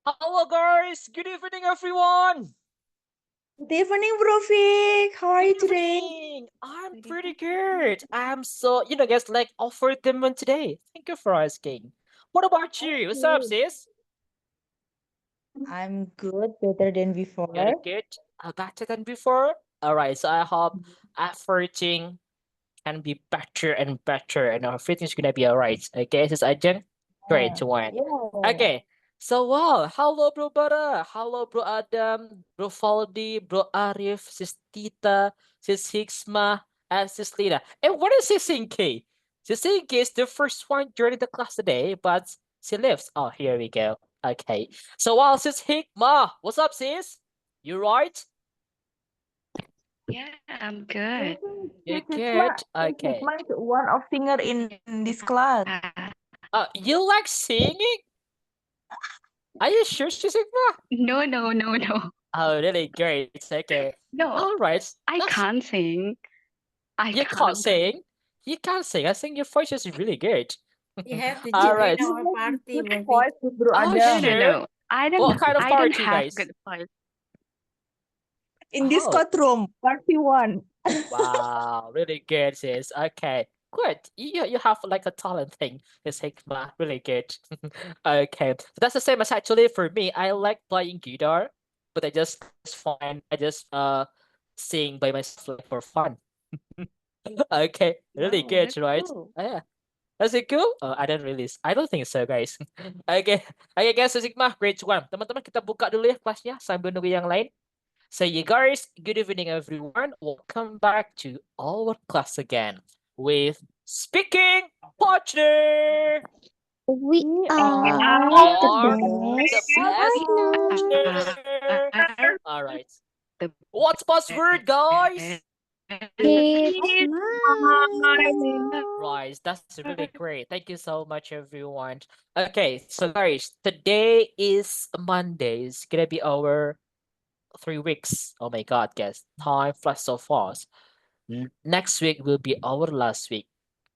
Hello, guys. Good evening, everyone. Good evening, Bro Vic. How are you Good today? evening. I'm pretty good. I'm so, guys, like offered them one today. Thank you for asking. What about you? What's up, Okay. sis? I'm good, better than Good, before. good. Better than before. All right. So I hope everything can be better and better, and everything's gonna be all right. Okay, sis Ajeng. Great one. Yeah. Okay. So wow, hello bro Bara, hello bro Adam, bro Faldi, bro Arif, sis Tita, sis Higsma, and sis Lina. And what is sis Inky? Sis Inky is the first one joining the class today, but she lives. Oh, here we go. Okay. So wow, sis Higma, what's up, sis? You right? Yeah, I'm I good. think You Hikmah, good? Okay. Hikmah is one of singer in this class. You like singing? Are you sure, sis Higma? No. Oh, really great. Okay. No, All right. I That's can't sing. I You can't can't. sing. You can't sing. I think your voice is really good. You have to All join right. You our have party, good Bro Vic. voice with Bro Oh, No, Adam. no, sure. no. I What don't. kind of I don't party, have guys? good voice. In this Oh, court room, party one. wow. Really good, sis. Okay. Good. You have like a talent thing, Miss Hikmah. Really good. Okay. So that's the same as actually for me. I like playing guitar, but I just find I just sing by myself like for fun. Okay. Really Wow, good, that's right? cool. Yeah. Is it cool? I don't think so, guys. Okay. Okay, guys, so Sigma, grade 1. Teman-teman, kita buka dulu ya kelasnya sambil nunggu yang lain. So you guys, good evening everyone. Welcome back to our class again with Speaking Partner. We We are the are Are the the best best partners. partner. All right. The What's password, guys? Keep partner. smiling. Right, that's really great. Thank you so much, everyone. Okay, so guys, today is Monday. It's gonna be our 3 weeks. Oh my God, guys, time flies so fast. Next week will be our last week.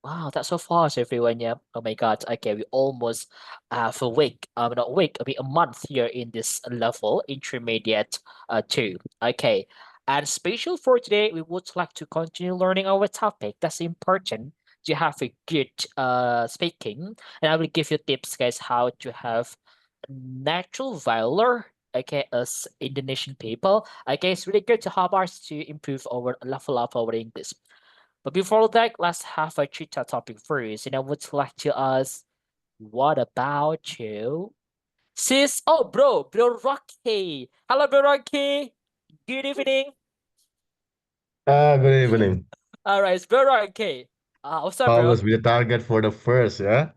Wow, that's so fast, everyone. Yeah. Oh my God. Okay, we almost have a week. Not a week. I mean a month here in this level, intermediate two. Okay. And special for today, we would like to continue learning our topic. That's important to have a good speaking. And I will give you tips, guys, how to have natural valor. Okay, as Indonesian people. Okay, it's really good to have us to improve our level up our English. But before that, let's have a chit chat topic first. And I would like to ask, what about you? Sis, oh, bro Rocky. Hello, bro Rocky. Good evening. Good evening. All right, bro Rocky. What's up, bro? Always be the target for the first, yeah?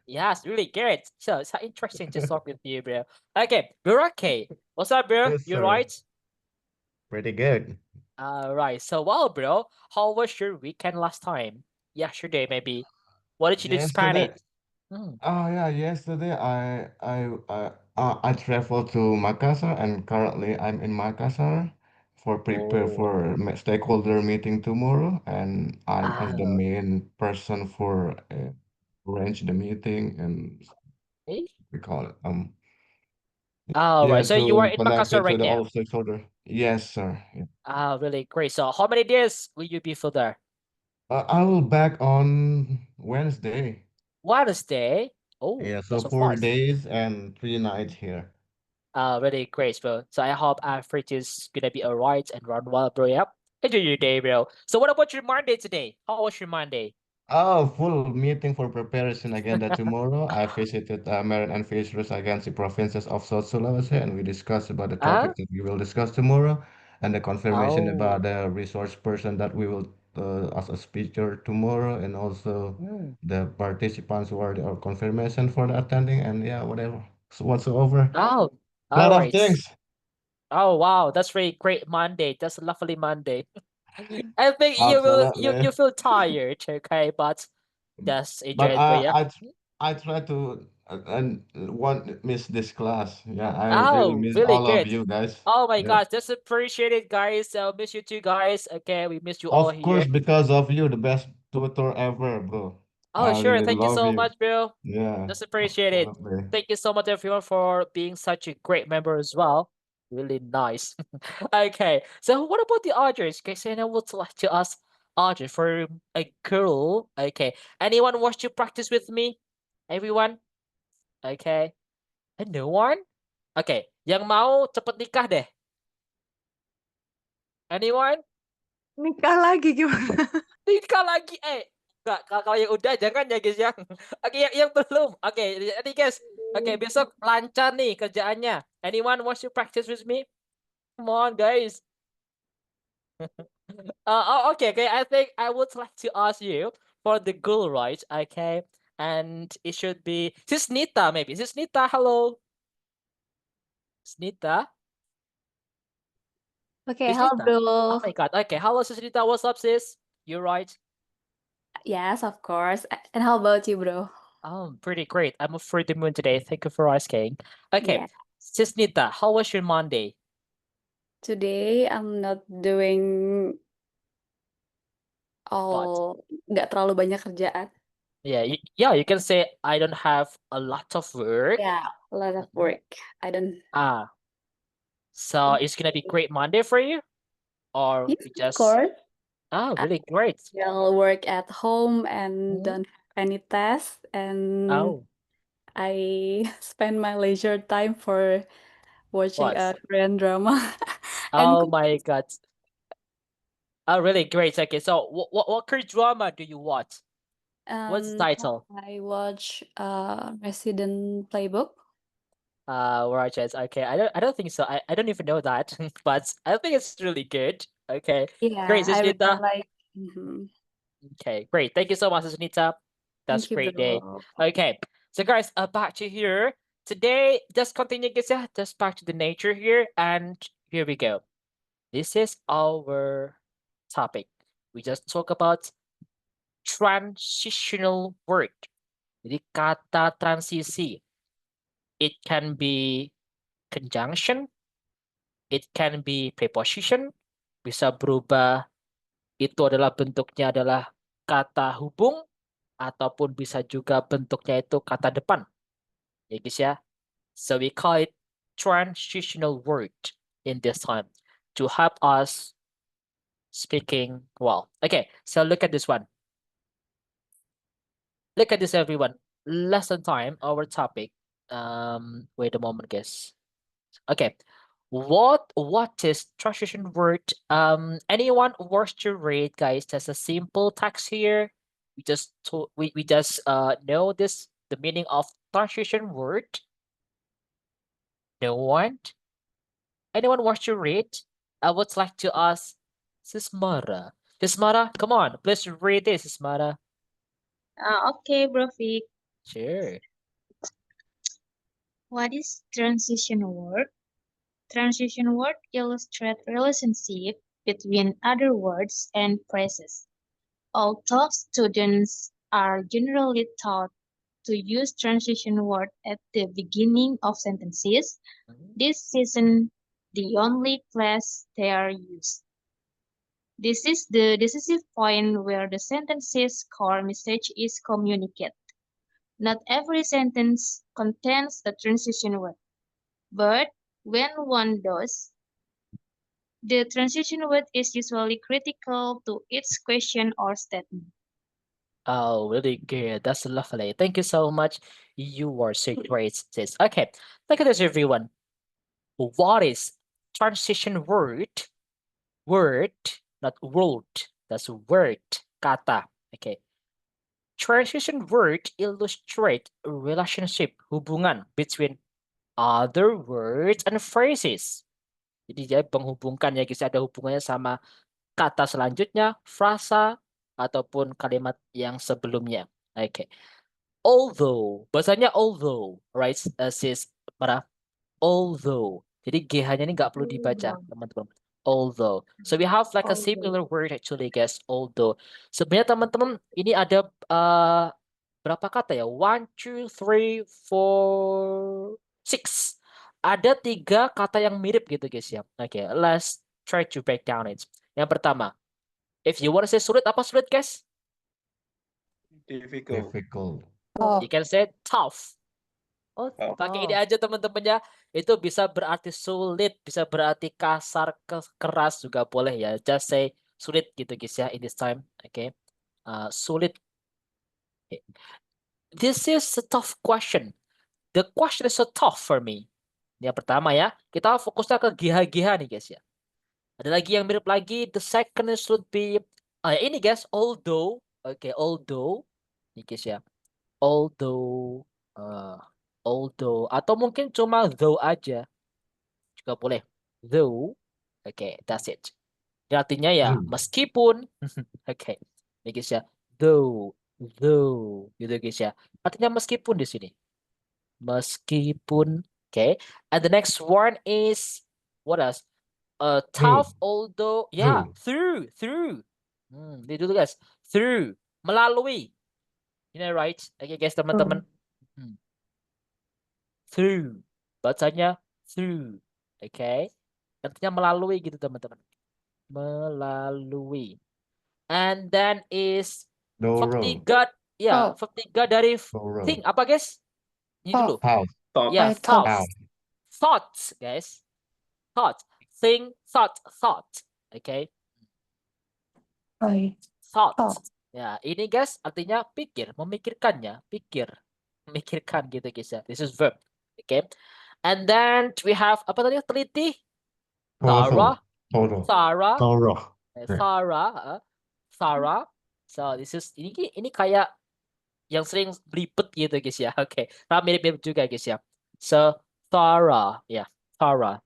Yes, really good. So it's interesting to talk with you, bro. Okay, bro Rocky. What's up, bro? Yes, You sir. right? Pretty good. All right. So, well, bro, how was your weekend last time? Yesterday, maybe. What did you do to spend Yesterday, it? Hmm. oh yeah, yesterday I traveled to Makassar and currently I'm in Makassar for prepare Oh. for stakeholder meeting tomorrow and I'm as the Ah, main person for arrange the meeting and eh? we call it All right. yeah So you are to in connect Makassar it to right the now. all stakeholder. Yes, sir. Yeah. Ah, really great. So how many days will you be for there? I will back on Wednesday. Wednesday. Oh, Yeah, so that's so 4 fast. days and 3 nights here. Really great, bro. So I hope everything is gonna be alright and run well, bro. Yep. Enjoy your day, bro. So what about your Monday today? How was your Monday? Oh, full meeting for preparation agenda tomorrow. I visited Merit and Fisheries Agency provinces of South Sulawesi and we discussed about the Ah? topic that we will discuss tomorrow and the confirmation Oh. about the resource person that we will as a speaker tomorrow and also Hmm. the participants who are the confirmation for the attending and yeah, whatever. So whatsoever. Oh. A All lot of right. things. Oh wow, that's really great Monday. That's a lovely Monday. I think you Absolutely. feel tired, okay, but just enjoy But it, bro. Yeah. I try to and won't miss this class. Yeah, I really Oh, miss really all of good. you guys. Oh my Yeah, gosh, just appreciate it, guys. Miss you too, guys. Okay, we miss you all of here. course because of you, the best tutor ever, bro. Oh, I sure. really Thank you love so you. much, Bill. Yeah, Just appreciate it. absolutely. Thank you so much, everyone, for being such a great member as well. Really nice. Okay, so what about the others? Okay, so I would like to ask Audrey for a girl. Okay, anyone wants to practice with me? Everyone? Okay, and no one? Okay, yang mau cepet nikah deh. Anyone? Nikah lagi gimana? Nikah lagi enggak kalau yang udah jangan ya guys ya. Oke yang belum. Oke, jadi guys. Oke, besok lancar nih kerjaannya. Anyone wants to practice with me? Come on guys. Okay, I think I would like to ask you for the girl, right? Okay. And it should be this Nita maybe. This Nita, hello. Nita? Okay, This hello, Nita? Oh bro. my god. Okay, hello sis Nita. What's up, sis? You right? Yes, of course. And how about you, bro? Oh, pretty great. I'm for the moon today. Thank you for asking. Okay, Yeah. sis Nita, how was your Monday? Today I'm not doing What? nggak terlalu banyak kerjaan. Yeah, you can say I don't have a lot of work. Yeah, a lot of work. I don't. So it's gonna be great Monday for you, or Yes, you of just course. really great. I'll work at home and Mhm. don't have any tests, and Oh, I spend my leisure time for watching a what? Korean drama and Oh my God. Oh, really great. Okay, so what Korean drama do you watch? What's the title? I watch Resident Playbook. Right, yes. Okay, I don't think so. I don't even know that, but I think it's really good. Okay, Yeah, great, I really Susnita. like. Mhm. Okay, great. Thank you so much, Susnita. That's Thank you, great day. bro. Okay, so guys, back to here. Today, just continue, guys. Yeah, just back to the nature here, and here we go. This is our topic. We just talk about transitional word. Jadi kata transisi. It can be conjunction, it can be preposition, bisa berubah, itu adalah bentuknya adalah kata hubung, ataupun bisa juga bentuknya itu kata depan. Ya guys ya. So we call it transitional word in this time to help us speaking well. Okay, so look at this one. Look at this, everyone. Lesson time, our topic. Wait a moment, guys. Okay. What is transition word? Anyone wants to read, guys? There's a simple text here. We just know this the meaning of transition word. No one? Anyone wants to read? I would like to ask Sismara. Sismara, come on, please read this, Sismara. Okay, Bro Vic. Sure. What is transition word? Transition word illustrate relationship between other words and phrases. Although students are generally taught to use transition word at the beginning of sentences, this isn't the only place they are used. This is the decisive point where the sentence's core message is communicated. Not every sentence contains a transition word, but when one does, the transition word is usually critical to its question or statement. Oh, really good. That's lovely. Thank you so much. You are so great, sis. Okay, look at this, everyone. What is transition word? Word, not word. That's word. Kata. Okay. Transition word illustrate a relationship, hubungan between other words and phrases. Jadi dia menghubungkan ya guys, ada hubungannya sama kata selanjutnya, frasa, ataupun kalimat yang sebelumnya. Oke. Although, bahasanya although, right, sis, Mara? Although. Jadi GH-nya ini nggak perlu dibaca, teman-teman. Although. So we have like a similar word actually, guys, although. Sebenarnya teman-teman, ini ada berapa kata ya? 1, 2, 3, 4, 6. Ada 3 kata yang mirip gitu, guys ya. Oke, let's try to break down it. Yang pertama, if you want to say sulit, apa sulit, guys? Difficult. Difficult. Tough. You can say tough. Oh, Tough. pakai ini Tough. aja teman-temannya. Itu bisa berarti sulit, bisa berarti kasar, keras juga boleh ya. Just say sulit gitu guys ya in this time. Oke. Sulit. This is a tough question. The question is so tough for me. Yang pertama ya, kita fokusnya ke GH-GH nih guys ya. Ada lagi yang mirip lagi. The second should be ini guys, although. Oke, although. Ini guys ya. Although. Although. Atau mungkin cuma though aja. Juga boleh. Though. Oke, that's it. Ini artinya ya Though. meskipun. Oke. Ini guys ya. Though. Though. Gitu guys ya. Artinya meskipun di sini. Meskipun. Oke. And the next one is what else? Tough, although, yeah, through. Ini dulu guys, through, melalui, right? Oke guys teman-teman, through, bacanya through, oke, artinya melalui gitu teman-teman, melalui, and then is verb Doro. 3, ya, Thought. verb 3 dari Doro. think apa guys? Ini dulu, Thought. Thought. ya, Thought. thoughts, guys, think, thought, oke. Thought. Thought. Ya, ini guys artinya pikir, memikirkannya, memikirkan gitu guys ya. This is verb. Okay. And then we have apa tadi? Teliti. Thorough. Thorough. Thorough. Thorough. Thorough. So this is ini kayak yang sering belibet gitu guys ya. Oke. Nah, mirip-mirip juga guys ya. So thorough. Ya, thorough.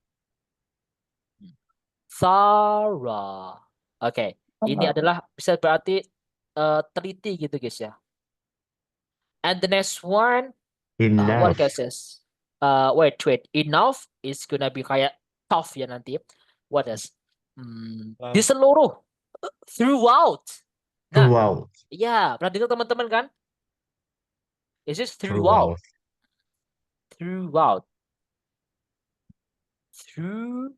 Thorough. Oke. Ini adalah bisa berarti teliti gitu guys ya. And the next one, what Enough. guys is? Wait. Enough is gonna be kayak tough ya nanti. What is? Di seluruh, throughout. Nah, Throughout. ya, pernah dengar teman-teman kan? Is this throughout? Throughout. Throughout.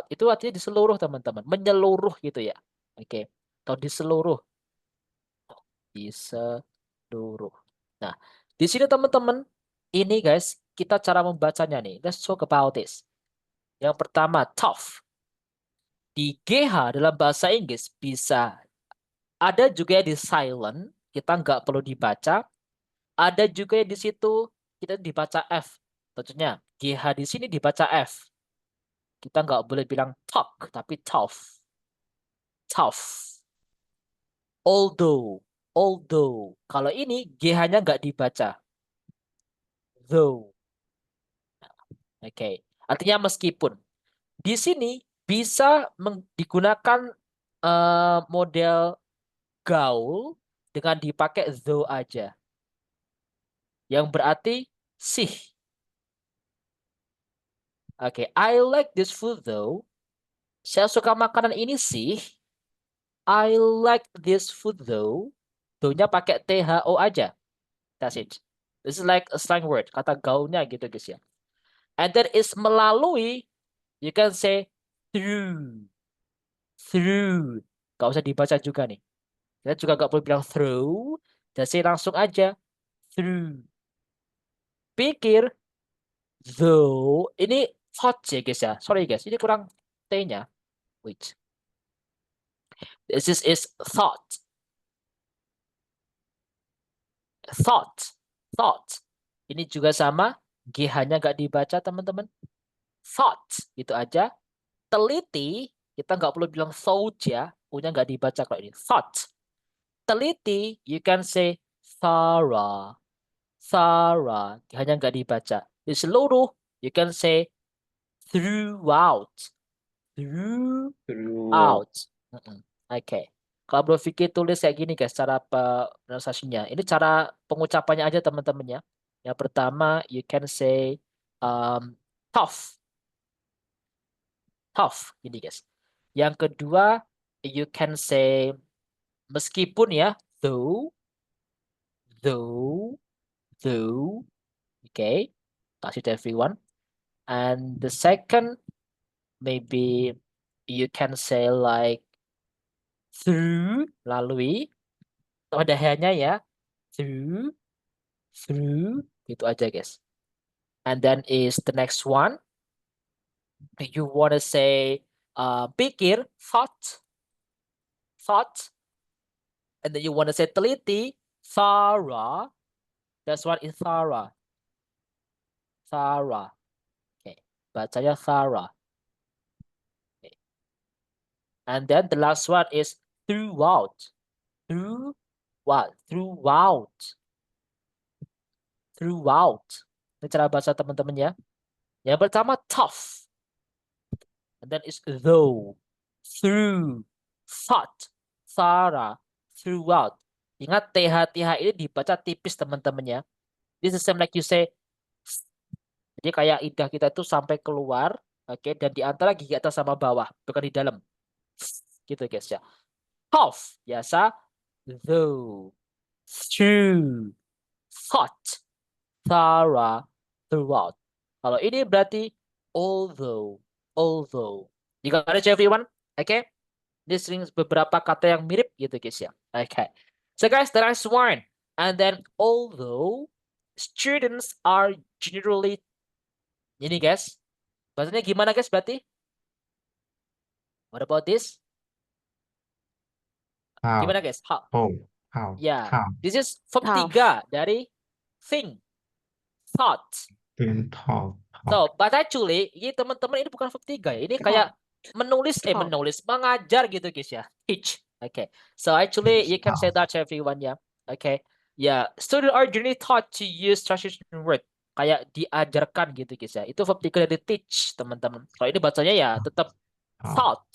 Itu artinya di seluruh teman-teman, menyeluruh gitu ya. Oke. Atau di seluruh. Di seluruh. Nah, di sini teman-teman, ini guys, kita cara membacanya nih. Let's talk about this. Yang pertama, tough. Di GH dalam bahasa Inggris bisa ada juga di silent, kita nggak perlu dibaca. Ada juga yang di situ kita dibaca F. Tentunya GH di sini dibaca F. Kita nggak boleh bilang talk, tapi tough. Tough. Although. Kalau ini GH-nya nggak dibaca. Though. Oke. Artinya meskipun. Di sini bisa digunakan model gaul dengan dipakai though aja. Yang berarti sih. Oke. I like this food though. Saya suka makanan ini sih. I like this food though. Though-nya pakai THO aja. That's it. This is like a slang word. Kata gaulnya gitu guys ya. And then is melalui. You can say through. Gak usah dibaca juga nih. Kita juga gak perlu bilang through. Jadi langsung aja. Through. Pikir. Though. Ini thought ya guys ya. Sorry guys. Ini kurang T-nya. Wait. This is thought. Thought. Ini juga sama. GH-nya gak dibaca teman-teman. Thought. Itu aja. Teliti. Kita nggak perlu bilang thought ya. U-nya nggak dibaca kalau ini. Thought. Teliti. You can say thorough. GH-nya nggak dibaca. Di seluruh. You can say throughout. Oke. Kalau Bro Vicky tulis kayak gini guys, cara pronunciasinya. Ini cara pengucapannya aja teman-teman ya. Yang pertama, you can say tough. Gini guys. Yang kedua, you can say meskipun ya, though. Okay. That's it everyone. And the second, maybe you can say like through, lalui. Ada he-nya ya. Through, gitu aja guys. And then is the next one. You want to say pikir, thought. And then you want to say teliti, thorough. That's one is thorough. Okay, bacanya thorough. Okay. And then the last one is throughout. Throughout. Ini cara bahasa teman-teman ya. Yang pertama tough. And then is though, through, thought, thorough, throughout. Ingat TH ini dibaca tipis teman-teman ya. This is same like you say. Jadi kayak lidah kita itu sampai keluar, oke, dan di antara gigi atas sama bawah, bukan di dalam. Gitu guys ya. Tough, biasa. Though, through, thought, thorough, throughout. Kalau ini berarti although. You got it everyone? Okay? This brings beberapa kata yang mirip gitu guys ya. Okay. So guys, the last one. And then although students are generally, ini guys, bahasanya gimana guys berarti? What about this? How? Gimana guys? How? How? Ya, How? this is verb Tough. 3 dari think, thought. Think, thought. So, but actually, ini teman-teman ini bukan verb 3 ya. Ini kayak menulis, mengajar gitu guys ya. Teach. Okay. So actually, you can say that to everyone ya. Okay. Ya, students are generally taught to use transition word. Kayak diajarkan gitu guys ya. Itu verb 3 dari teach, teman-teman. Kalau ini bacanya ya tetap thought.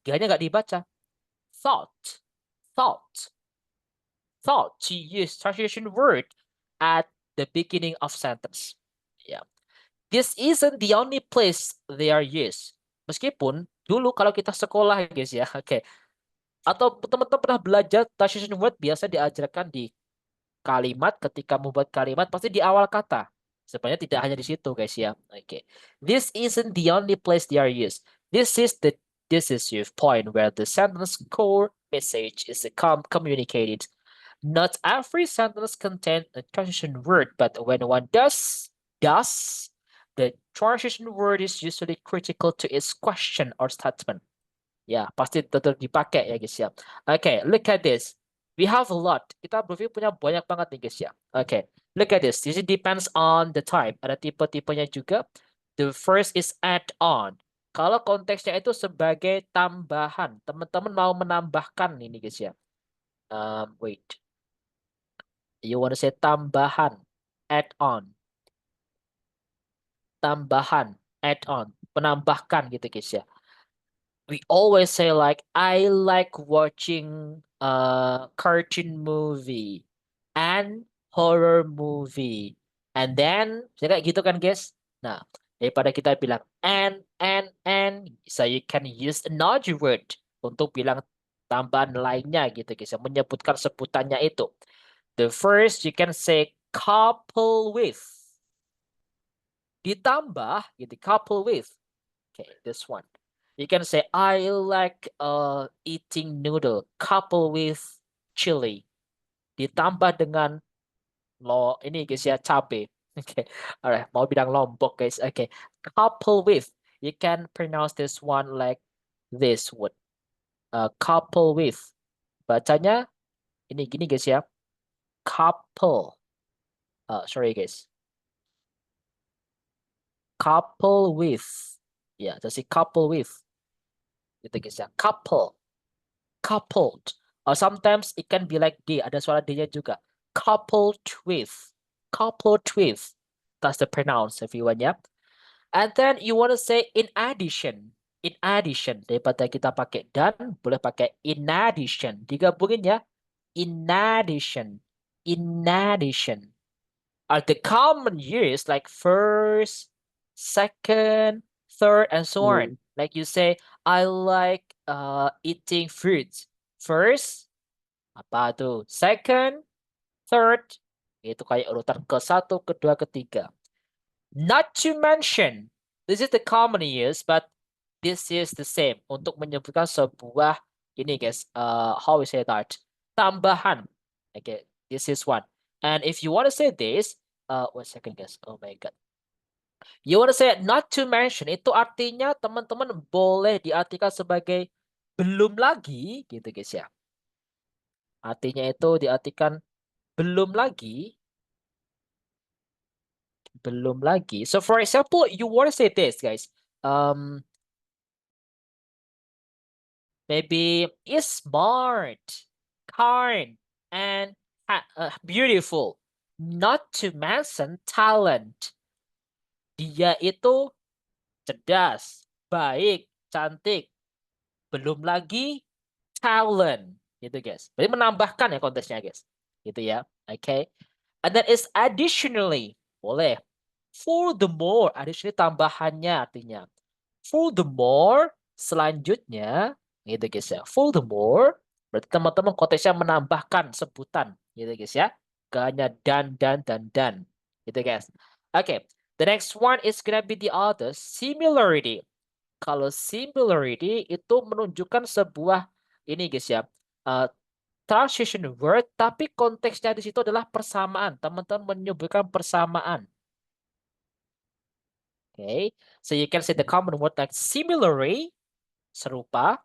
G-nya nggak dibaca. Thought. To use transition word at the beginning of sentence. Yeah. This isn't the only place they are used. Meskipun dulu kalau kita sekolah guys ya, oke. Atau teman-teman pernah belajar transition word biasa diajarkan di kalimat, ketika membuat kalimat pasti di awal kata. Sebenarnya tidak hanya di situ guys ya. Oke. This isn't the only place they are used. This is your point where the sentence core message is communicated. Not every sentence contains a transition word, but when one does, the transition word is usually critical to its question or statement. Ya, pasti tetap dipakai ya guys ya. Okay, look at this. We have a lot. Kita Blueview punya banyak banget nih guys ya. Okay, look at this. This depends on the type. Ada tipe-tipenya juga. The first is add-on. Kalau konteksnya itu sebagai tambahan. Teman-teman mau menambahkan ini guys ya. Wait. You want to say tambahan, add-on. Tambahan, add-on, menambahkan gitu guys ya. We always say like, I like watching a cartoon movie and horror movie. And then, kayak gitu kan guys. Nah, daripada kita bilang and, so you can use another word untuk bilang tambahan lainnya gitu guys ya, menyebutkan sebutannya itu. The first you can say couple with. Ditambah gitu, couple with. Okay, this one. You can say I like eating noodle couple with chili. Ditambah dengan ini guys ya, cabe. Okay. Alright, mau bilang lombok guys. Okay. Couple with. You can pronounce this one like this word. Couple with. Bacanya ini gini guys ya. Couple. Sorry guys. Couple with. Ya, jadi couple with. Gitu guys ya. Coupled. Or sometimes it can be like D. Ada suara D-nya juga. Coupled with. That's the pronounce everyone ya. And then you want to say in addition. Daripada kita pakai dan, boleh pakai in addition. Digabungin ya. In addition. Are the common use like first, second, third, and so on. Like you say, I like eating fruits. First, apa tuh? Second, third, itu kayak urutan ke-1, kedua, ketiga. Not to mention, this is the common use, but this is the same untuk menyebutkan sebuah ini guys, how we say that? tambahan. Okay, this is one. And if you want to say this, 1 second guys. Oh my god. You want to say not to mention, itu artinya teman-teman boleh diartikan sebagai belum lagi gitu guys ya. Artinya itu diartikan belum lagi. Belum lagi. So for example, you want to say this guys. Maybe is smart, kind, and beautiful. Not to mention talent. Dia itu cerdas, baik, cantik. Belum lagi talent. Gitu guys. Berarti menambahkan ya konteksnya guys. Gitu ya. Okay. And then is additionally. Boleh. Furthermore. Additionally tambahannya artinya. Furthermore. Selanjutnya. Gitu guys ya. Furthermore. Berarti teman-teman konteksnya menambahkan sebutan. Gitu guys ya. Gak hanya dan. Gitu guys. Okay. The next one is gonna be the other. Similarity. Kalau similarity itu menunjukkan sebuah ini guys ya. Transition word, tapi konteksnya di situ adalah persamaan. Teman-teman menyebutkan persamaan. Okay. So you can say the common word like similarly, serupa.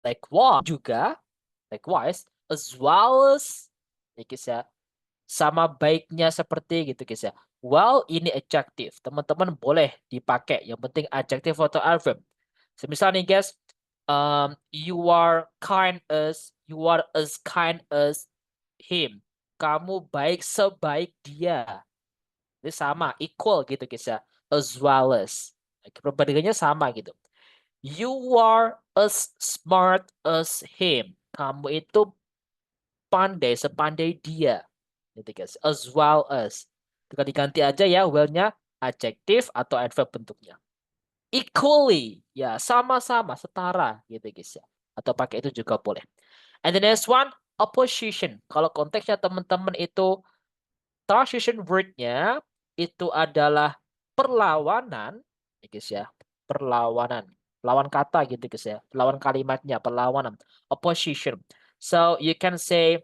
Likewise juga, likewise, as well as, ya guys ya, sama baiknya seperti gitu guys ya. Well, ini adjective. Teman-teman boleh dipakai. Yang penting adjective atau adverb. So, misalnya nih guys, you are as kind as him. Kamu baik sebaik dia. Ini sama, equal gitu guys ya. As well as. Perbandingannya sama gitu. You are as smart as him. Kamu itu pandai sepandai dia. Gitu guys. As well as. Tinggal diganti aja ya well-nya adjektif atau adverb bentuknya. Equally. Ya, sama-sama, setara gitu guys ya. Atau pakai itu juga boleh. And the next one, opposition. Kalau konteksnya teman-teman itu transition word-nya itu adalah perlawanan, ya guys ya. Perlawanan. Lawan kata gitu guys ya. Lawan kalimatnya, perlawanan. Opposition. So you can say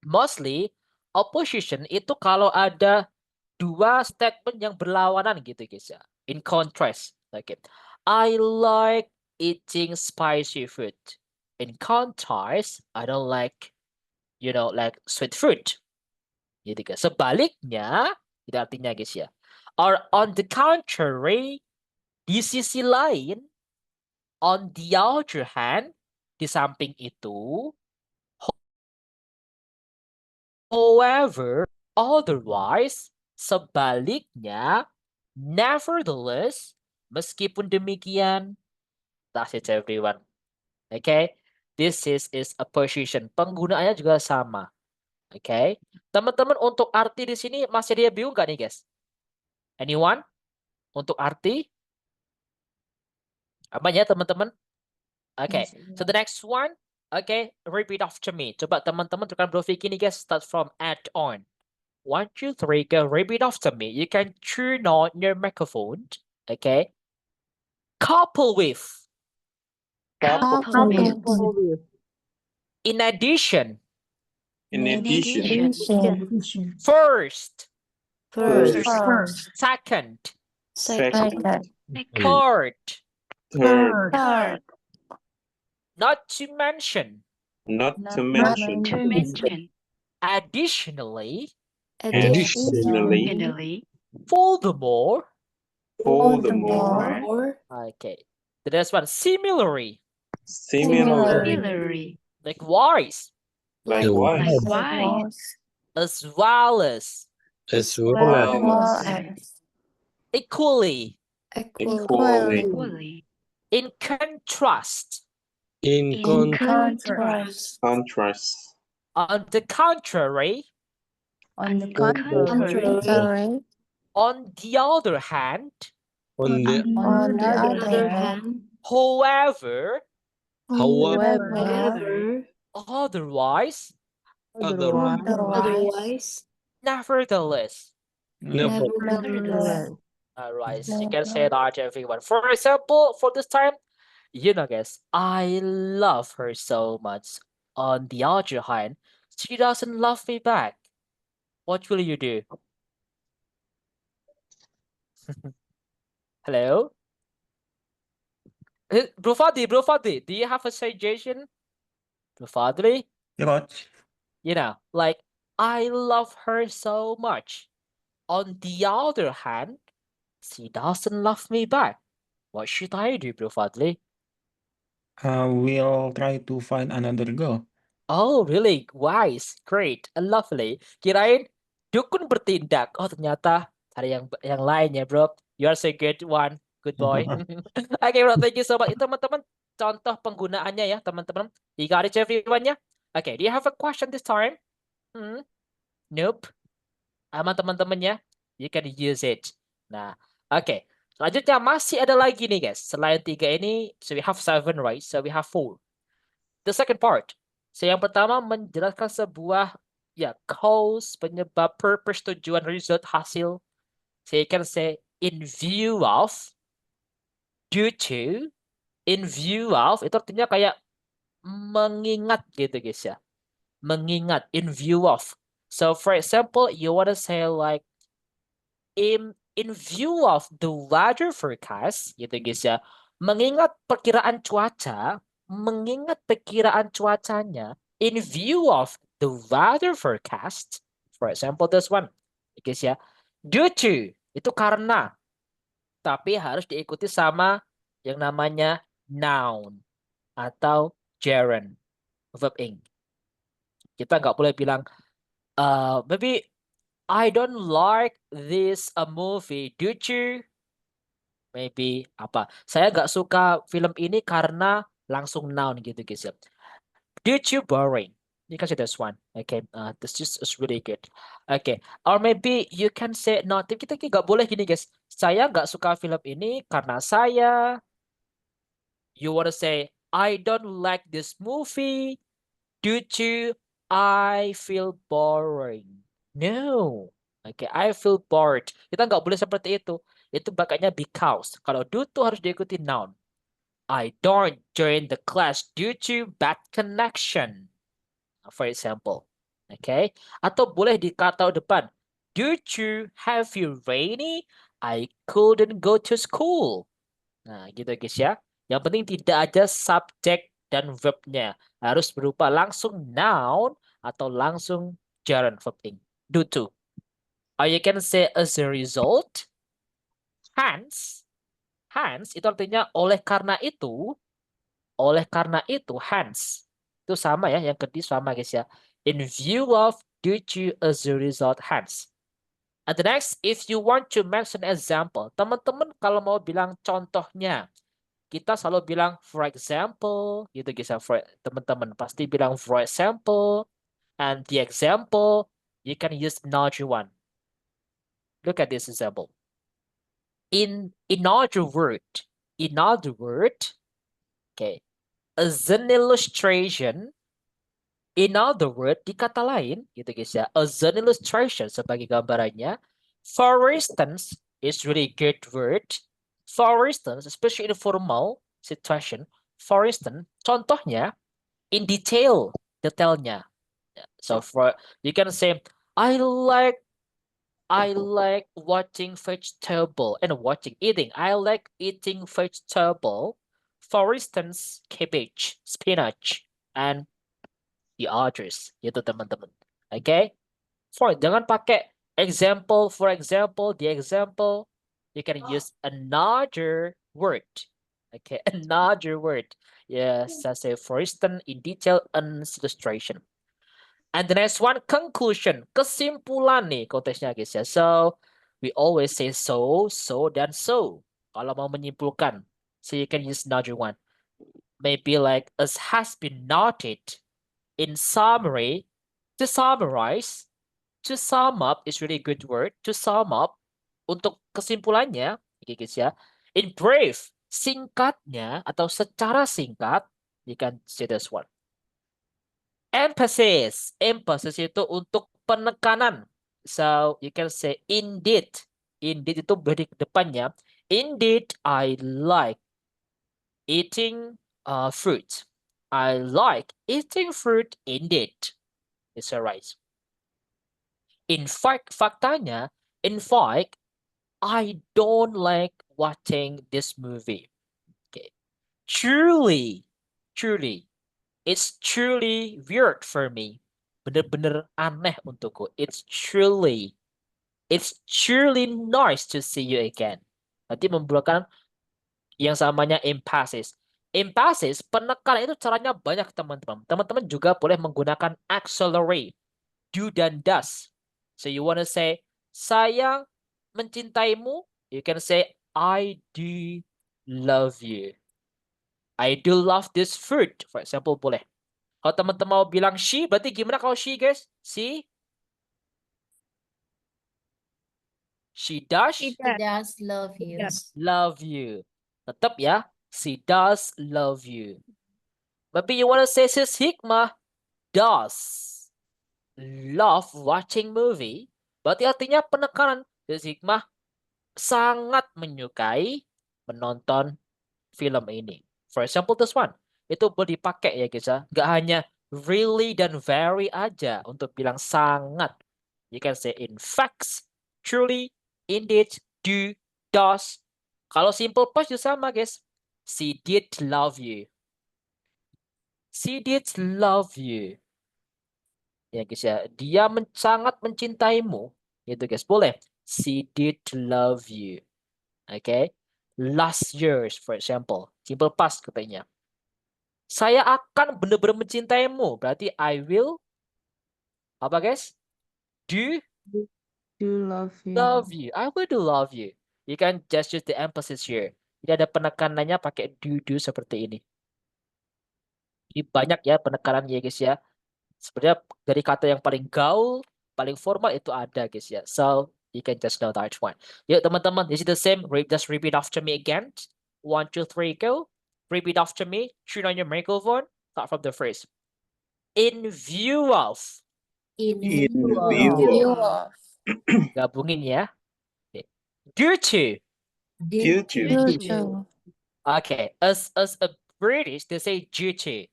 mostly opposition itu kalau ada dua statement yang berlawanan gitu guys ya. In contrast. Okay. I like eating spicy food. In contrast, I don't like, like sweet fruit. Gitu guys. Sebaliknya, itu artinya guys ya. Or on the contrary, di sisi lain, on the other hand, di samping itu, however, otherwise, sebaliknya, nevertheless, meskipun demikian, that's it everyone. Okay, this is a position. Penggunaannya juga sama. Okay, teman-teman untuk arti di sini masih dia bingung nggak nih guys? Anyone? Untuk arti? Apa ya teman-teman? Okay, so the next one, okay, repeat after me. Coba teman-teman tekan berpikir nih guys, start from add on. 1, 2, 3, go. Repeat after me. You can turn on your microphone. Okay. Couple with. Couple with. In addition. In addition. First. First. Second. Second. Third. Third. Not to mention. Not to mention. To mention. Additionally. Additionally. Furthermore. Furthermore. Okay. The next one. Similarly. Similarly. Likewise. Likewise. As well as. Equally. Equally. In contrast. In contrast. Contrast. On the contrary. On the contrary. On the other hand. On the other hand. However. However. Otherwise. Otherwise. Nevertheless. Nevertheless. Alright, so you can say that everyone. For example, for this time, You know, guys, I love her so much. On the other hand, she doesn't love me back. What will you do? Hello? Bro Fadli, do you have a suggestion? Bro Fadli? Yeah, coach. You know, like, I love her so much. On the other hand, she doesn't love me back. What should I do, Bro Fadli? We'll try to find another girl. Oh, really? Wise, great, and lovely. Kirain dukun bertindak. Oh, ternyata ada yang lain ya, bro. You are so good one, good boy. Oke, bro, thank you so much. Teman-teman, contoh penggunaannya ya, teman-teman. You got it, everyone ya? Okay, do you have a question this time? Nope. Aman teman-temannya, you can use it. Nah, oke. Selanjutnya masih ada lagi nih, guys. Selain 3 ini, so we have 7, right? So we have 4. The second part. So yang pertama menjelaskan sebuah cause, penyebab, purpose, tujuan, result, hasil. So you can say in view of, due to, in view of, itu artinya kayak mengingat gitu guys ya. Mengingat, in view of. So for example, you want to say like in view of the weather forecast gitu guys ya. Mengingat perkiraan cuaca, mengingat perkiraan cuacanya, in view of the weather forecast, for example this one, guys ya, due to itu karena, tapi harus diikuti sama yang namanya noun atau gerund, verb ing. Kita nggak boleh bilang maybe I don't like this movie due to maybe apa? Saya nggak suka film ini karena langsung noun gitu guys ya. Due to boring. You can say this one. Okay, this is really good. Okay, or maybe you can say no. Tapi kita nggak boleh gini guys. Saya nggak suka film ini karena saya. You wanna say I don't like this movie due to I feel boring. No. Okay, I feel bored. Kita nggak boleh seperti itu. Itu bakatnya because. Kalau due to harus diikuti noun. I don't join the class due to bad connection. For example. Okay. Atau boleh dikata depan. Due to heavy rainy, I couldn't go to school. Nah, gitu guys ya. Yang penting tidak ada subjek dan verbnya. Harus berupa langsung noun atau langsung gerund verb ing. Due to. Or you can say as a result. Hence itu artinya oleh karena itu, hence. Itu sama ya, yang kedua sama guys ya. In view of, due to, as a result, hence. And the next, if you want to mention example, teman-teman kalau mau bilang contohnya, kita selalu bilang for example, gitu guys ya. Teman-teman pasti bilang for example, and the example, you can use another one. Look at this example. In other word, okay, as an illustration, in other word, di kata lain, gitu guys ya, as an illustration sebagai gambarannya, for instance, is really good word. For instance, especially in formal situation, for instance, contohnya, in detailnya. So for, you can say, I like watching vegetable and eating. I like eating vegetable. For instance, cabbage, spinach, and the others. Gitu teman-teman. Okay? Jangan pakai example, for example, the example. You can use another word. Okay, another word. Yes, I say for instance, in detail, and illustration. And the next one, conclusion. Kesimpulan nih konteksnya guys ya. So, we always say so, dan so. Kalau mau menyimpulkan. So, you can use another one. Maybe like, as has been noted, in summary, to summarize, to sum up is really good word. To sum up, untuk kesimpulannya, okay guys ya. In brief, singkatnya atau secara singkat, you can say this one. Emphasis itu untuk penekanan. So you can say indeed. Indeed itu beri depannya. Indeed, I like eating fruit. I like eating fruit indeed. It's alright. In fact, faktanya, in fact, I don't like watching this movie. Okay. Truly, it's truly weird for me. Bener-bener aneh untukku. It's truly nice to see you again. Nanti membuatkan yang samanya emphasis. Emphasis, penekanan itu caranya banyak teman-teman. Teman-teman juga boleh menggunakan accelerate, do dan does. So you want to say, saya mencintaimu. You can say, I do love you. I do love this fruit. For example, boleh. Kalau teman-teman mau bilang she, berarti gimana kalau she, guys? She does She does love you. love you. Tetap ya, she does love you. Maybe you want to say sis Hikmah does love watching movie. Berarti artinya penekanan. Sis Hikmah sangat menyukai menonton film ini. For example, this one. Itu boleh dipakai ya guys ya. Nggak hanya really dan very aja untuk bilang sangat. You can say in facts, truly, indeed, do, does. Kalau simple past juga sama guys. She did love you. She did love you. Ya guys ya. Dia sangat mencintaimu. Itu guys. Boleh. She did love you. Okay. Last years, for example. Simple past katanya. Saya akan benar-benar mencintaimu. Berarti I will. Apa guys? Do love you. love you. I will do love you. You can just use the emphasis here. Jadi ada penekanannya pakai do seperti ini. Jadi banyak ya penekanan ya guys ya. Sebenarnya dari kata yang paling gaul, paling formal itu ada guys ya. So you can just know that one. Yuk teman-teman, is it the same? Just repeat after me again. 1, 2, 3, go. Repeat after me. Turn on your microphone. Start from the first. In view of. In view of. Gabungin ya. Okay. Due to. Due to. Due to. Okay, as a British, they say due to.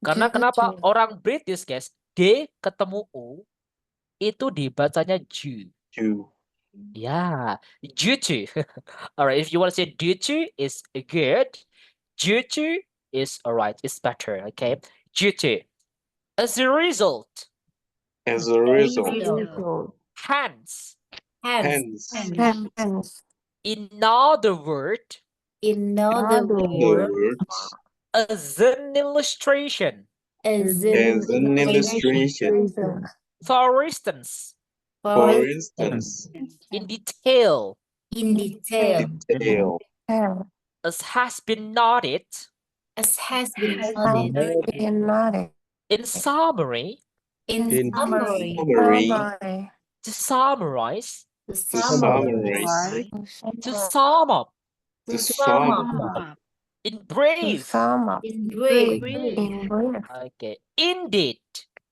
Karena Due kenapa to. orang British guys, D ketemu U, itu dibacanya ju. To. Yeah, due to. Alright, if you want to say due to is good, due to is alright, it's better, okay? Due to. As a result, As a result. hence, Hence. Hence. in other word, In The other words, words. as an illustration. as As an illustration. For instance, For instance. in detail, in detail, Detail. as has been noted, as has been noted, in summary, in summary, Summary. to summarize, to To summarize, summarize. to sum up, To sum up. in brief. in brief, Okay, indeed,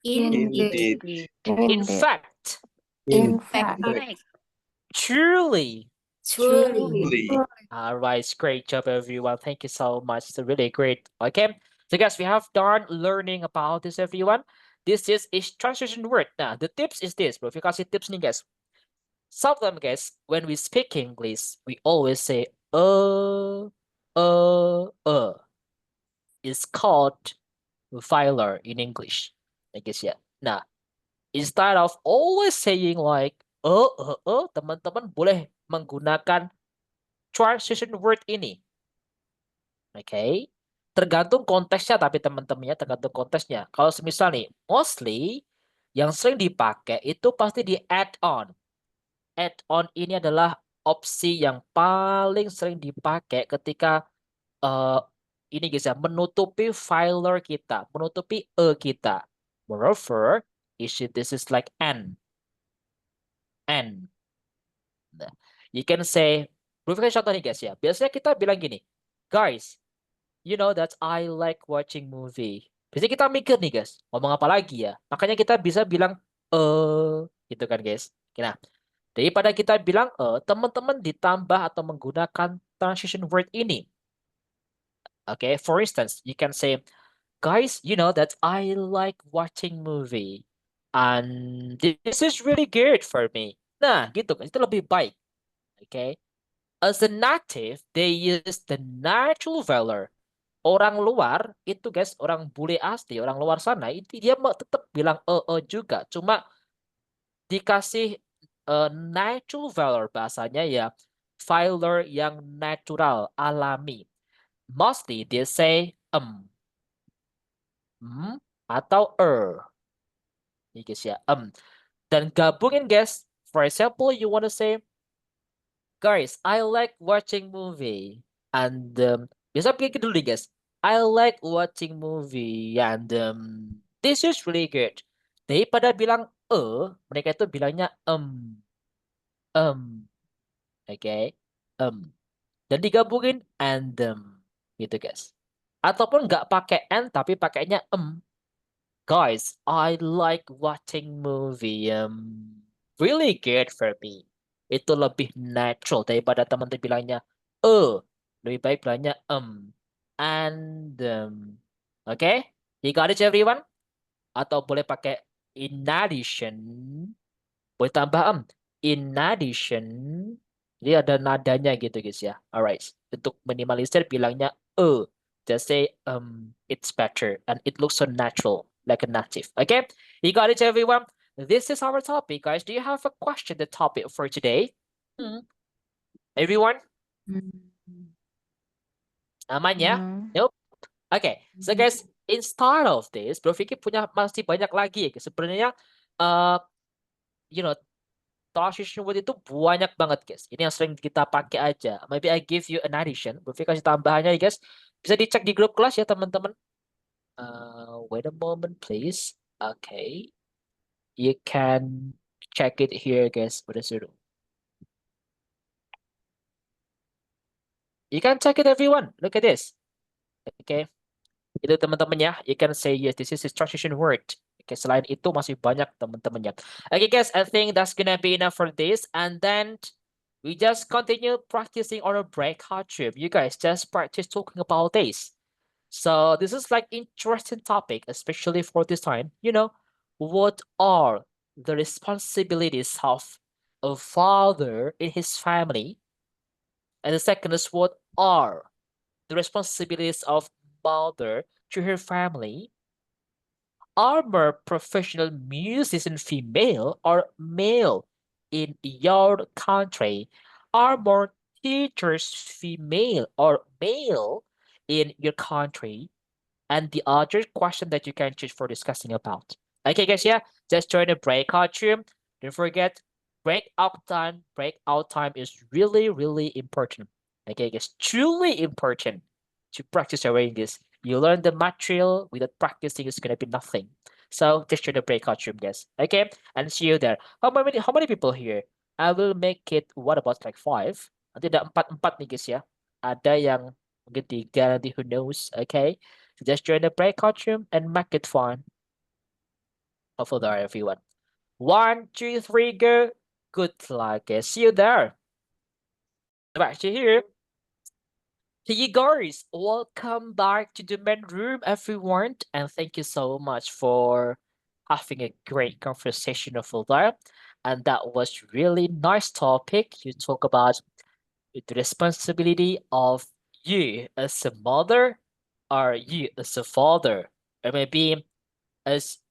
Indeed. in fact, in fact, truly. truly. All right, great job, everyone. Thank you so much. It's really great. Okay, so guys, we have done learning about this, everyone. This is a translation word. Now, the tips is this, bro. If you can see tips nih, guys. Sometimes, guys, when we speak English, we always say It's called filer in English. I guess ya. Nah, instead of always saying like teman-teman boleh menggunakan transition word ini. Oke. Tergantung konteksnya tapi teman-temannya tergantung konteksnya. Kalau semisal nih, mostly yang sering dipakai itu pasti di add on. Add on ini adalah opsi yang paling sering dipakai ketika ini guys ya, menutupi filer kita, menutupi kita. Moreover, this is like n. Nah, you can say, berikan contoh nih guys ya. Biasanya kita bilang gini, guys, you know that I like watching movie. Biasanya kita mikir nih guys, ngomong apa lagi ya? Makanya kita bisa bilang gitu kan guys. Nah, daripada kita bilang teman-teman ditambah atau menggunakan transition word ini. Okay, for instance, you can say, guys, you know that I like watching movie and this is really good for me. Nah, gitu. Itu lebih baik. Okay. As a native, they use the natural valor. Orang luar itu guys, orang bule asli, orang luar sana itu dia tetap bilang juga. Cuma dikasih natural valor bahasanya ya valor yang natural, alami. Mostly they say atau ini guys ya dan gabungin guys. For example, you want to say, guys, I like watching movie and biasa pakai dulu nih guys. I like watching movie and this is really good. Daripada bilang mereka itu bilangnya okay, dan digabungin and gitu guys. Ataupun nggak pakai and tapi pakainya guys, I like watching movie really good for me. Itu lebih natural daripada teman-teman bilangnya lebih baik bilangnya and okay, you got it everyone? Atau boleh pakai in addition, boleh tambah in addition, jadi ada nadanya gitu guys ya. Alright, untuk minimalisir bilangnya just say it's better and it looks so natural like a native. Okay, you got it everyone? This is our topic, guys. Do you have a question, the topic for today? Everyone? Aman ya? No. Nope. Okay, so guys, instead of this, Bro Vicky punya masih banyak lagi ya. Sebenarnya, you know, transition word itu banyak banget guys. Ini yang sering kita pakai aja. Maybe I give you an addition. Bro Vicky kasih tambahannya ya guys. Bisa dicek di grup kelas ya teman-teman. Wait a moment please. Okay. You can check it here guys. You can check it everyone. Look at this. Okay. Itu teman-teman ya. You can say yes, this is a transition word. Okay, selain itu masih banyak teman-teman ya. Okay guys, I think that's gonna be enough for this. And then we just continue practicing on a breakout room. You guys just practice talking about this. So this is like interesting topic, especially for this time. You know, what are the responsibilities of a father in his family? And the second is, what are the responsibilities of mother to her family? Are more professional musicians female or male in your country? Are more teachers female or male in your country? And the other question that you can choose for discussing about. Okay, guys, yeah, just join the breakout room. Don't forget, breakout time is really, really important. Okay, guys, truly important to practice arranging this. You learn the material without practicing is gonna be nothing. So just join the breakout room, guys. Okay, and see you there. How many people here? I will make it, what about like 5? Nanti ada 4 nih guys ya. Ada yang mungkin 3 nanti, who knows, okay? So just join the breakout room and make it fun. Hopefully there, everyone. 1, 2, 3, go. Good luck, guys. See you there. Back to here. Hey you guys, welcome back to the main room, everyone, and thank you so much for having a great conversation over there. And that was really nice topic. You talk about the responsibility of you as a mother or you as a father, or maybe as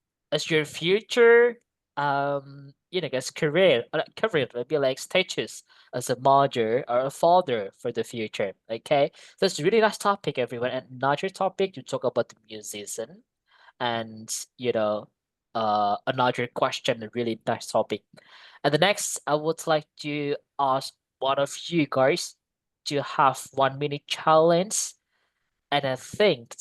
your future guys career maybe like status as a mother or a father for the future. Okay, so it's a really nice topic, everyone. And another topic to talk about the musician, and another question, a really nice topic. And the next, I would like to ask one of you guys to have 1 minute challenge. And I think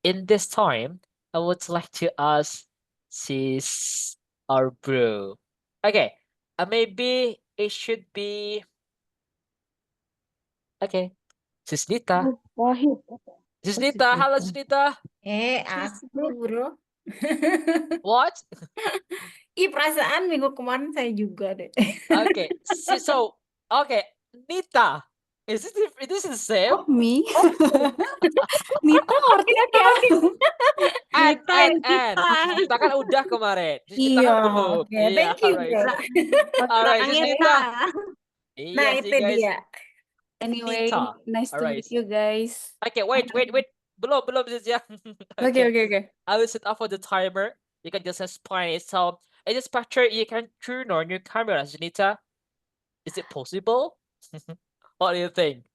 in this time, I would like to ask sis or bro. Okay, maybe it should be okay. Sis Nita. Sis Nita, halo Sis Nita. Aku bro. What? Ih, perasaan minggu kemarin saya juga deh. Okay, so okay, Nita. Is this the same? Oh, me? Nita ngerti kan? And cuci tangan udah kemarin. Cuci tangan Iya, belum. oke. Iya, Thank you, alright. bro. Alright, Orangnya Nita. Nah, Iya sih itu guys. dia. Anyway, Nita. nice to Alright. meet you guys. Okay, wait. Belum Zizia. Okay. I will set off for the timer. You can just explain it. So in this picture, you can turn on your camera, Janita. Is it possible? What do you think?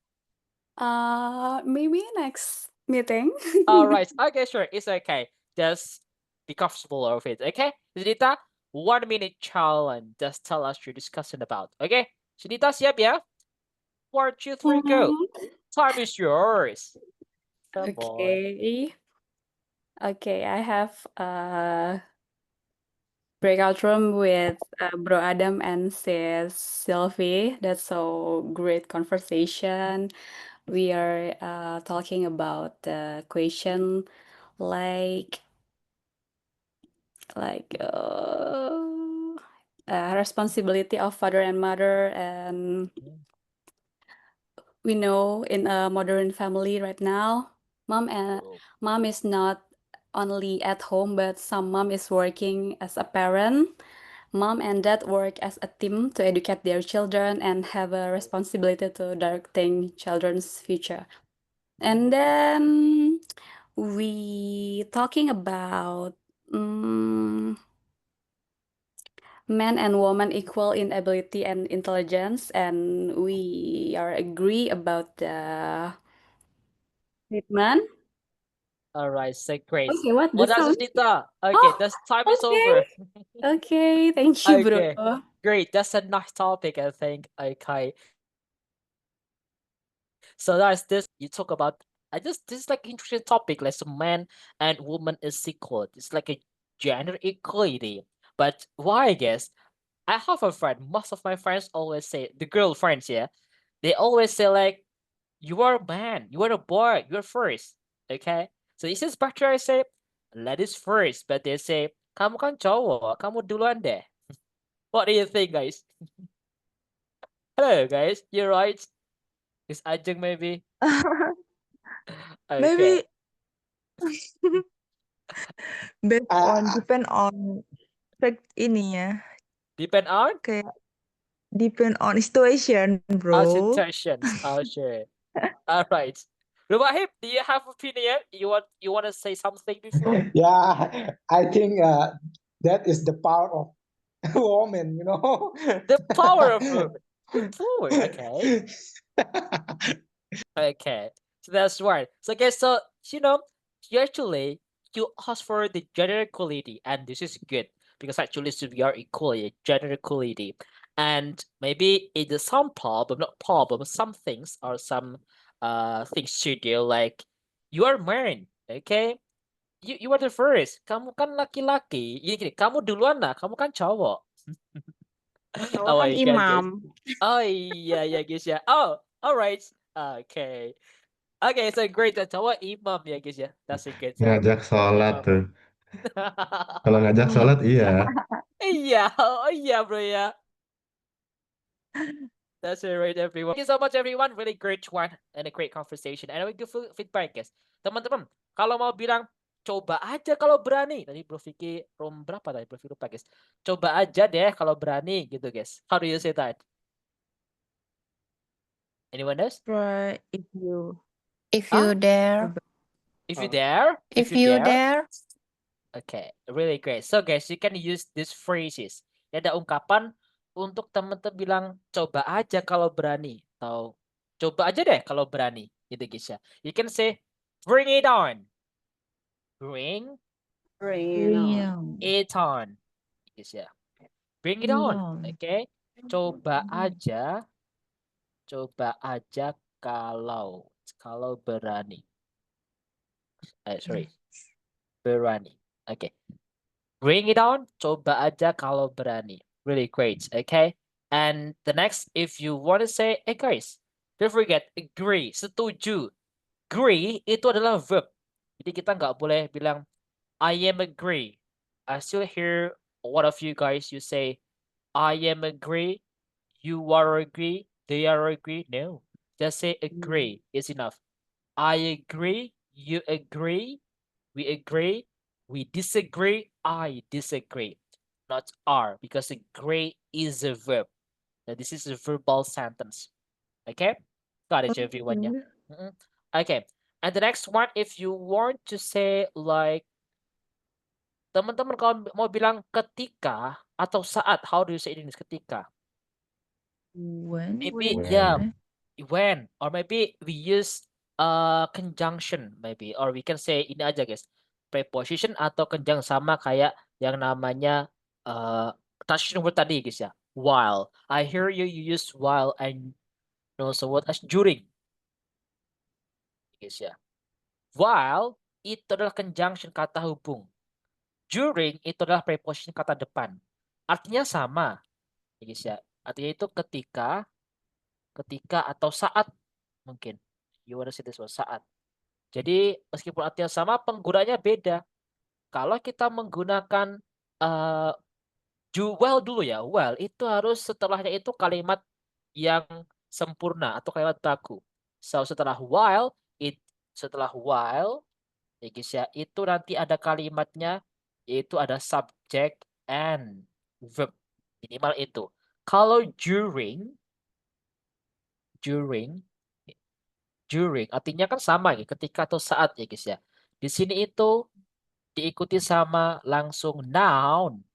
Maybe next meeting. All right. Okay, sure. It's okay. Just be comfortable of it. Okay, Janita. 1 minute challenge. Just tell us your discussion about. Okay, Janita, siap ya? 1, 2, 3, go. Time is yours. Come on. Okay, I have a breakout room with Bro Adam and Sis Sylvie. That's so great conversation. We are talking about the question like responsibility of father and mother, and we know in a modern family right now, mom is not only at home, but some mom is working as a parent. Mom and dad work as a team to educate their children and have a responsibility to directing children's future. And then we talking about men and women equal in ability and intelligence, and we are agree about the statement. All right, so great. Okay, what the Well done, sound? Janita. Okay, Oh, this time is over. Okay, thank you, bro. Okay, great. That's a nice topic, I think. Okay. So that's this. You talk about. This is like interesting topic. Like some man and woman is equal. It's like a gender equality. But why? I guess I have a friend. Most of my friends always say the girlfriends. Yeah, they always say like, "You are a man. You are a boy. You're first." Okay. So this is better. I say, ladies first. But they say, "Kamu kan cowok. Kamu duluan deh." What do you think, guys? Hello, guys. You're right. Is Ajeng maybe? Okay. Maybe depend on fact ini ya. Depend on Kayak depend on situation, our bro. situations. Oh, sure. All right. Rubahib, do you have opinion? You want to say something before? Yeah, I think that is the power of woman, you know. The power of women. Good power. Okay. Okay. So that's right. So guys, so you actually you ask for the gender equality, and this is good because actually so we are equally gender equality. And maybe it is some problem, not problem, some things or some things to do, like you are man, okay? You are the first. Kamu kan laki-laki. Ini gini, kamu duluan lah, kamu kan cowok. Cowok Oh kan my God, guys. imam. Oh iya guys ya. Oh, alright. Okay. Okay, so great. Cowok imam ya guys ya. That's a good. Ngajak sholat Imam. tuh. Kalau ngajak sholat iya. Iya, oh iya bro ya. That's it right everyone. Thank you so much everyone. Really great one and a great conversation. And we give feedback guys. Teman-teman, kalau mau bilang coba aja kalau berani. Tadi Bro Vicky room berapa tadi Bro Vicky lupa guys. Coba aja deh kalau berani gitu guys. How do you say that? Anyone else? Try if you Dare. If you dare. If you dare. Okay, really great. So guys, you can use these phrases. Ada ungkapan untuk teman-teman bilang coba aja kalau berani atau coba aja deh kalau berani gitu guys ya. You can say bring it on. Bring it on. Guys ya. Bring it on. Okay? Coba aja kalau berani. Sorry. Berani. Okay. Bring it on. Coba aja kalau berani. Really great. Okay. And the next, if you want to say, hey guys, don't forget agree. Setuju. Agree itu adalah verb. Jadi kita nggak boleh bilang I am agree. I still hear one of you guys you say I am agree. You are agree. They are agree. No. Just say agree is enough. I agree, you agree, we agree, we disagree, I disagree. Not are, because agree is a verb. Now, this is a verbal sentence. Okay? Got it, everyone? Yeah. Okay. Okay. And the next one, if you want to say like, teman-teman kalau mau bilang ketika atau saat, how do you say it in English? Ketika. When? Maybe, When. yeah, when. Or maybe we use conjunction, maybe. Or we can say ini aja, guys. Preposition atau conjunction sama kayak yang namanya transition word tadi, guys ya. While. I hear you use while and also what as during. Guys ya. While itu adalah conjunction kata hubung. During itu adalah preposition kata depan. Artinya sama. Guys ya. Artinya itu ketika atau saat mungkin. You wanna say this one, saat. Jadi meskipun artinya sama, penggunanya beda. Kalau kita menggunakan well dulu ya, well itu harus setelahnya itu kalimat yang sempurna atau kalimat baku. So setelah while, ya guys ya, itu nanti ada kalimatnya, yaitu ada subject and verb. Minimal itu. Kalau during artinya kan sama ya, ketika atau saat ya guys ya. Di sini itu diikuti sama langsung noun.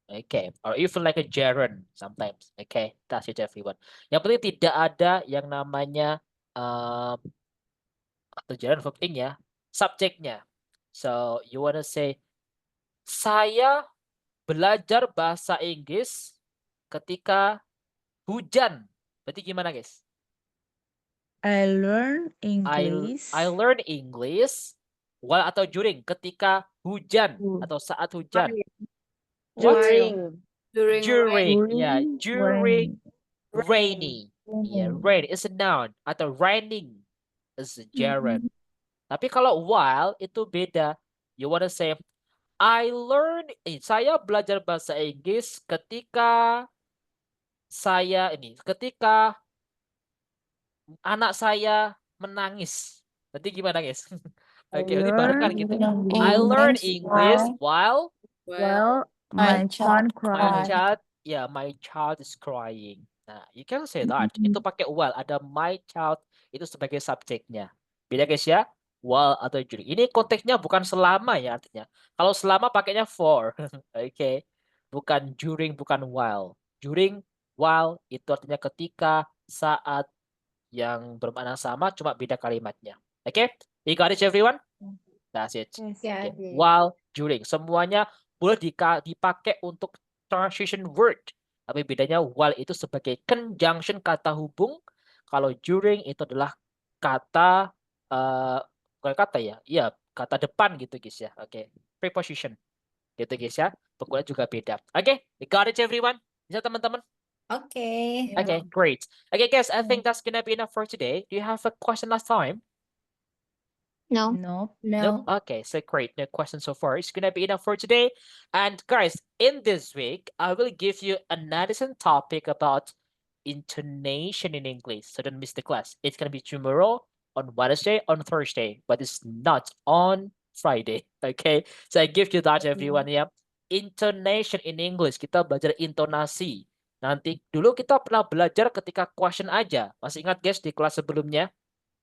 Okay, or even like a gerund sometimes. Okay, that's it everyone. Yang penting tidak ada yang namanya atau gerund verb ya, subjeknya. So you wanna say, saya belajar bahasa Inggris ketika hujan. Berarti gimana guys? I learn English. I learn English while atau during ketika hujan atau saat hujan. What? During. Yeah, during rainy. Yeah, rain is a noun atau raining is a gerund. Tapi kalau while itu beda. You wanna say, saya belajar bahasa Inggris ketika anak saya menangis. Nanti gimana guys? Oke, nanti bareng kan gitu. I learn English while my son cried. my child is crying. Nah, you can say that. Itu pakai while, ada my child itu sebagai subjeknya. Beda guys ya, while atau during. Ini konteksnya bukan selama ya artinya. Kalau selama pakainya for. Oke. Bukan during, bukan while. During, while itu artinya ketika, saat, yang bermakna sama cuma beda kalimatnya. Oke? You got it everyone? That's it. Yeah, Okay. While, during, semuanya boleh dipakai untuk transition word. Tapi bedanya while itu sebagai conjunction kata hubung. Kalau during itu adalah kata bukan kata ya. Iya, kata depan gitu guys ya. Oke. Preposition. Gitu guys ya. Pokoknya juga beda. Oke, you got it everyone? Bisa teman-teman? Okay. Okay, great. Okay, guys, I think that's gonna be enough for today. Do you have a question last time? No. Nope. No? Okay, so great. No questions so far. It's gonna be enough for today. And guys, in this week, I will give you another topic about intonation in English. So don't miss the class. It's gonna be tomorrow, on Wednesday, on Thursday, but it's not on Friday. Okay, so I give you that everyone ya. Intonation in English, kita belajar intonasi. Nanti dulu kita pernah belajar ketika question aja. Masih ingat guys di kelas sebelumnya?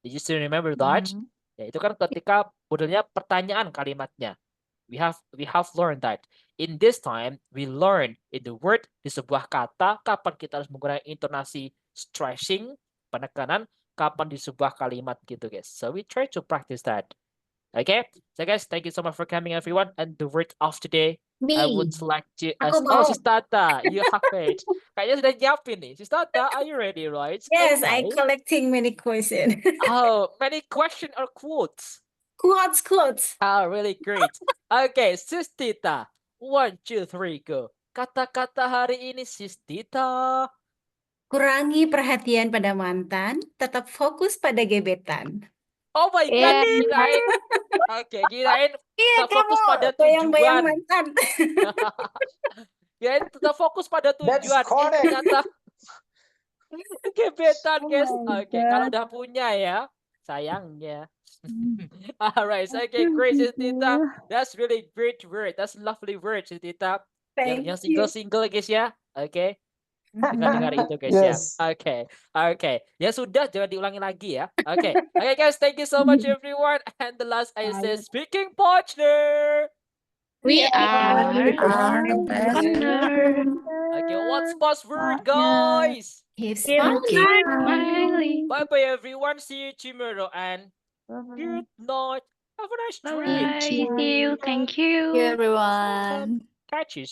Did you still remember that? Ya, itu kan ketika modelnya pertanyaan kalimatnya. We have learned that. In this time, we learn in the word, di sebuah kata, kapan kita harus menggunakan intonasi stressing, penekanan, kapan di sebuah kalimat gitu guys. So we try to practice that. Okay, so guys, thank you so much for coming everyone. And the word of today, I would like to Sis Tata, you have it. Kayaknya sudah nyiapin nih. Sis Tata, are you ready, right? Yes, I Okay. collecting many questions. Oh, many questions or quotes? Quotes. Oh, really great. Okay, Sis Tita. 1, 2, 3, go. Kata-kata hari ini, Sis Tita. Kurangi perhatian pada mantan, tetap fokus pada gebetan. Oh my God, kirain. Oke, kirain Iya, tetap fokus pada bayang-bayang tujuan. mantan. Kirain tetap fokus pada That's tujuan. correct. Ternyata Gebetan, guys. Oh my Oke, kalau God. udah punya ya, sayangnya. Alright, okay, great, Sis Tita. That's really great word. That's lovely word, Sis Tita. Yang Thank you. single guys ya. Oke. Dengar itu guys ya. Yes. Oke. Ya sudah, jangan diulangi lagi ya. Oke. Oke guys, thank you so much everyone. And the last I say speaking partner. We are Our best partner. Okay, what's password guys? Keep Keep smiling. smiling. Bye bye everyone. See you tomorrow and good night. Have a nice dream. Bye. See you. Thank you. Thank you, everyone. Catch you soon.